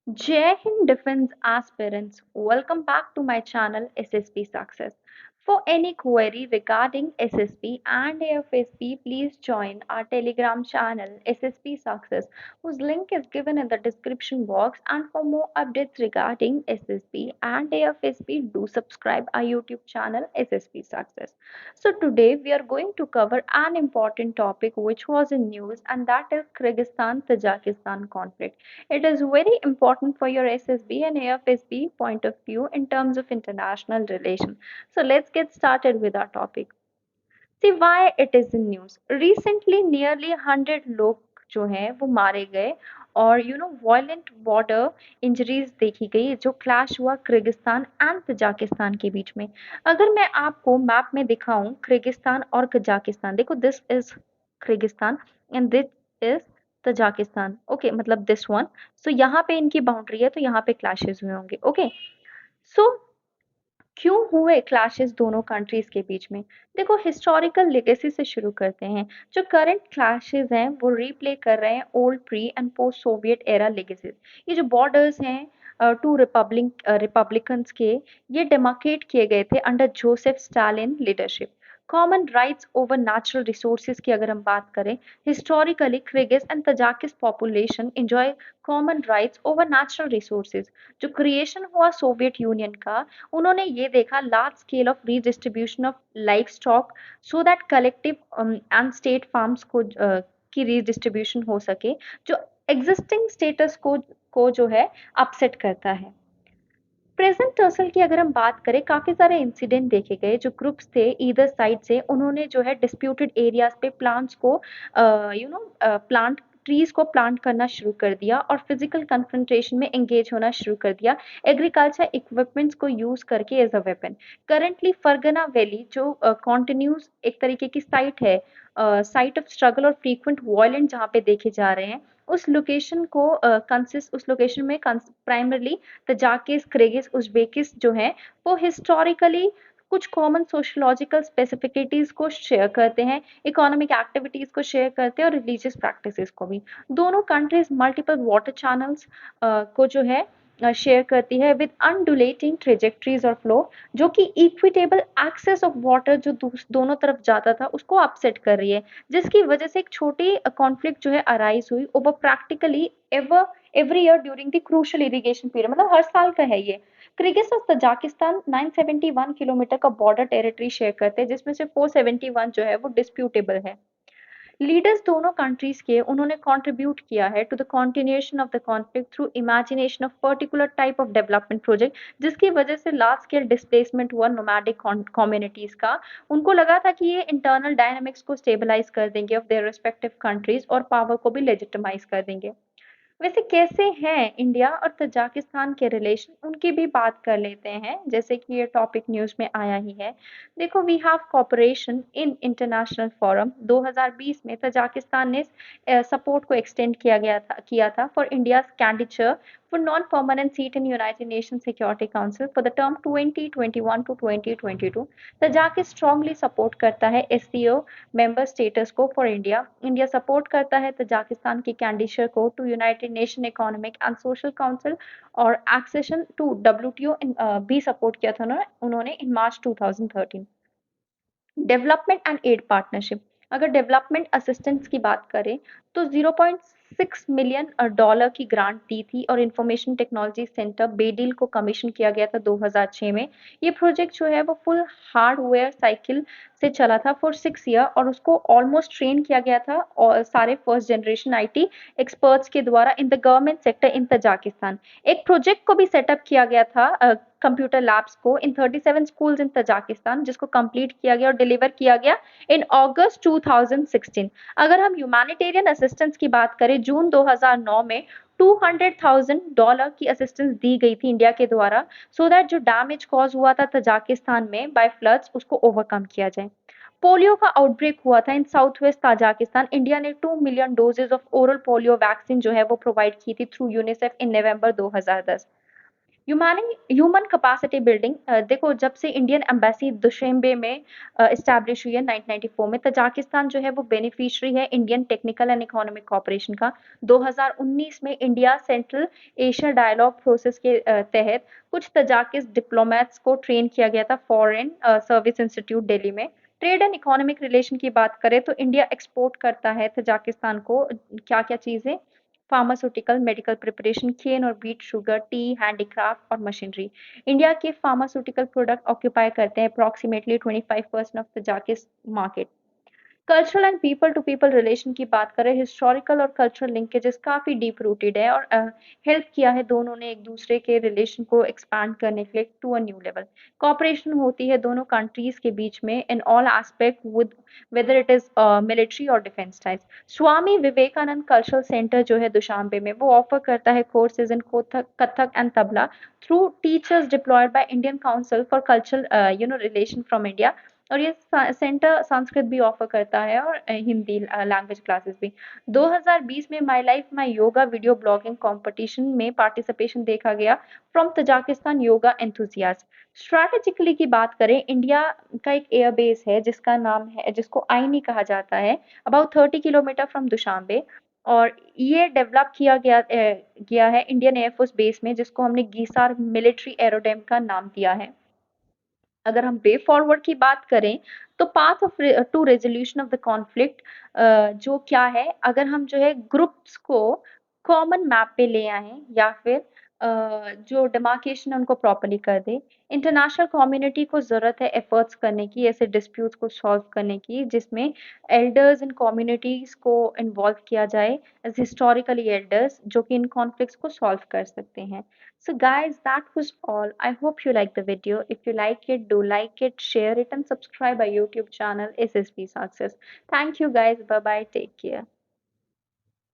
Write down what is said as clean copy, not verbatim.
Jai Hind Defense aspirants, welcome back to my channel SSP Success. For any query regarding SSP and AFSP, please join our Telegram channel SSP Success, whose link is given in the description box. And for more updates regarding SSP and AFSP, do subscribe our YouTube channel SSP Success. So today we are going to cover an important topic which was in news, and that is Kyrgyzstan-Tajikistan conflict. It is very important for your SSB and AFSB point of view in terms of international relations. So let's get started with our topic. See why it is in news. Recently nearly 100 लोग जो हैं वो मारे गए और violent border injuries देखी गई जो क्लैश हुआ किर्गिस्तान एंड तजाकिस्तान के बीच में। अगर मैं आपको मैप में दिखाऊं किर्गिस्तान और कजाकिस्तान, देखो this is Kyrgyzstan and this is Tajikistan, okay, मतलब दिस वन। सो यहाँ पे इनकी बाउंड्री है तो यहाँ पे क्लैशेस हुए होंगे, ओके। सो क्यों हुए क्लैशेस दोनों कंट्रीज के बीच में? देखो हिस्टोरिकल लेगेसी से शुरू करते हैं। जो करंट क्लैशेस हैं वो रिप्ले कर रहे हैं old pre and post Soviet era legacies. ये जो बॉर्डर्स हैं टू रिपब्लिकन्स के, ये डेमार्केट किए गए थे under Joseph Stalin leadership. Common rights over natural resources की अगर हम बात करें, historically Kyrgyz and Tajiks population enjoy common rights over natural resources. जो क्रिएशन हुआ सोवियत यूनियन का, उन्होंने ये देखा large scale of redistribution of livestock so that collective and state farms को की रीडिस्ट्रीब्यूशन हो सके, जो एग्जिस्टिंग स्टेटस को जो है अपसेट करता है। प्रेजेंट टर्सल की अगर हम बात करें, काफी सारे इंसिडेंट देखे गए। जो ग्रुप्स थे ईदर साइड से, उन्होंने जो है डिस्प्यूटेड एरियाज पे प्लांट्स को प्लांट ट्रीज को प्लांट करना शुरू कर दिया और फिजिकल कन्फ्रंटेशन में एंगेज होना शुरू कर दिया एग्रीकल्चर इक्विपमेंट्स को यूज करके as a weapon. Currently Fergana valley जो कॉन्टिन्यूस एक तरीके की साइट है, साइट ऑफ स्ट्रगल और फ्रीक्वेंट वायलेंट जहाँ पे देखे जा रहे हैं, उस लोकेशन को कंसिस्ट उस लोकेशन में प्राइमरली तजाकिस, किर्गिज, उज़्बेकिस जो हैं वो हिस्टोरिकली कुछ कॉमन सोशियोलॉजिकल स्पेसिफिसिटीज को शेयर करते हैं, इकोनॉमिक एक्टिविटीज को शेयर करते हैं और रिलीजियस प्रैक्टिसेस को भी। दोनों कंट्रीज मल्टीपल वाटर चैनल्स को जो है शेयर करती है विद अनडुलेटिंग ट्रेजेक्ट्रीज और फ्लो, जो कि इक्विटेबल एक्सेस ऑफ वाटर जो दोनों तरफ जाता था उसको अपसेट कर रही है, जिसकी वजह से एक छोटी कॉन्फ्लिक्ट जो है अराइज हुई over practically ever every year during the crucial irrigation period. मतलब हर साल का है ये। किर्गिज और तजाकिस्तान 971 किलोमीटर का बॉर्डर टेरिटरी शेयर करते हैं, जिसमें से 471 जो है वो डिस्प्यूटेबल है। लीडर्स दोनों कंट्रीज के उन्होंने कंट्रीब्यूट किया है to the continuation of the conflict through imagination of particular type of development project, जिसकी वजह से लार्ज स्केल डिस्प्लेसमेंट हुआ नोमैडिक कम्युनिटीज का। उनको लगा था कि ये इंटरनल डायनामिक्स को स्टेबलाइज कर देंगे ऑफ देयर रिस्पेक्टिव कंट्रीज और पावर को भी लेजिटिमाइज कर देंगे। वैसे कैसे हैं इंडिया और तजाकिस्तान के रिलेशन, उनकी भी बात कर लेते हैं, जैसे कि ये टॉपिक न्यूज़ में आया ही है। देखो we have cooperation in international forum. 2020 में तजाकिस्तान ने सपोर्ट को एक्सटेंड किया था for India's candidature for non-permanent seat in United Nations Security Council for the term 2021 to 2022। Tajikistan strongly support करता है SCO मेंबर स्टेटस को फॉर इंडिया। इंडिया सपोर्ट करता है तजाकिस्तान की कैंडिडेचर को to United Nation Economic and Social Council और accession to WTO भी सपोर्ट किया था उन्होंने in March 2013। Development and aid partnership, अगर डेवलपमेंट असिस्टेंस की बात करें तो 0.6 मिलियन डॉलर की ग्रांट दी थी और इंफॉर्मेशन टेक्नोलॉजी सेंटर बेडिल को कमीशन किया गया था 2006 में। ये प्रोजेक्ट जो है वो फुल हार्डवेयर साइकिल से चला था फॉर 6 ईयर और उसको ऑलमोस्ट ट्रेन किया गया था और सारे फर्स्ट जनरेशन IT एक्सपर्ट्स के द्वारा in the government sector in Tajikistan. एक प्रोजेक्ट को भी सेटअप किया गया था कंप्यूटर लैब्स को इन 37 स्कूल्स इन तजाकिस्तान, जिसको कंप्लीट किया गया और डिलीवर किया गया इन अगस्त 2016। अगर हम ह्यूमैनिटेरियन असिस्टेंस की बात करें, जून 2009 में $200,000 की असिस्टेंस दी गई थी इंडिया के द्वारा, सो दैट जो डैमेज कॉज हुआ था तजाकिस्तान में बाय फ्लड्स उसको ओवरकम किया जाए। पोलियो का आउटब्रेक हुआ था in south west Tajikistan. India ने 2 million doses of oral polio vaccine जो है वो प्रोवाइड की थी through UNICEF in November 2010। Human capacity building, देखो जब से इंडियन एम्बेसी दुशेंबे में इस्टेब्लिश हुई है 1994 में, तजाकिस्तान जो है वो बेनिफिशियरी है Indian technical and economic cooperation का। 2019 में India Central Asia dialogue process के तहत कुछ तजाकिस डिप्लोमेट्स को ट्रेन किया गया था फॉरेन सर्विस इंस्टीट्यूट दिल्ली में। ट्रेड एंड इकोनॉमिक रिलेशन की बात करें तो इंडिया एक्सपोर्ट करता है तजाकिस्तान को क्या क्या चीजें, फार्मास्यूटिकल, मेडिकल प्रिपरेशन, केन और बीट शुगर, टी, हैंडीक्राफ्ट और मशीनरी। इंडिया के फार्मास्यूटिकल प्रोडक्ट ऑक्यूपाई करते हैं अप्रोक्सीमेटली 25% ऑफ द जाकिस market. Cultural and people to people relation की बात करें, हिस्टोरिकल और कल्चरल लिंकेजेस काफी डीप रूटेड है और हेल्प किया है दोनों ने एक दूसरे के रिलेशन को एक्सपैंड करने के लिए to a new level. Cooperation होती है दोनों कंट्रीज के बीच में in all aspect with whether it is military और defence types. Swami Vivekananda cultural centre जो है दुशांबे में, वो ऑफर करता है courses in Kathak Kathak and tabla through teachers deployed by Indian Council for Cultural Relation from India. और ये सेंटर संस्कृत भी ऑफर करता है और हिंदी लैंग्वेज क्लासेस भी। 2020 में my life my yoga video blogging competition में पार्टिसिपेशन देखा गया from Tajikistan yoga enthusiast. Strategically की बात करें, इंडिया का एक एयरबेस है जिसका नाम है, जिसको आईनी कहा जाता है, अबाउट 30 किलोमीटर फ्रॉम दुशांबे। और ये डेवलप गया है इंडियन एयरफोर्स बेस में, जिसको हमने गीसार मिलिट्री एरोड्रम का नाम दिया है। अगर हम वे फॉरवर्ड की बात करें तो path of to resolution of the conflict जो क्या है, अगर हम जो है ग्रुप्स को कॉमन मैप पे ले आए या फिर जो डिमार्केशन है उनको प्रॉपर्ली कर दे। इंटरनेशनल कम्युनिटी को जरूरत है एफर्ट्स करने की, ऐसे डिस्प्यूट्स को सॉल्व करने की, जिसमें एल्डर्स इन कम्युनिटीज को इन्वॉल्व किया जाए एज हिस्टोरिकली एल्डर्स, जो कि इन कॉन्फ्लिक्ट्स को सॉल्व कर सकते हैं। So guys, that was all. I hope you liked the video. If you like it, do like it, share it, and subscribe our YouTube channel SSP Success. Thank you guys. Bye bye. Take care.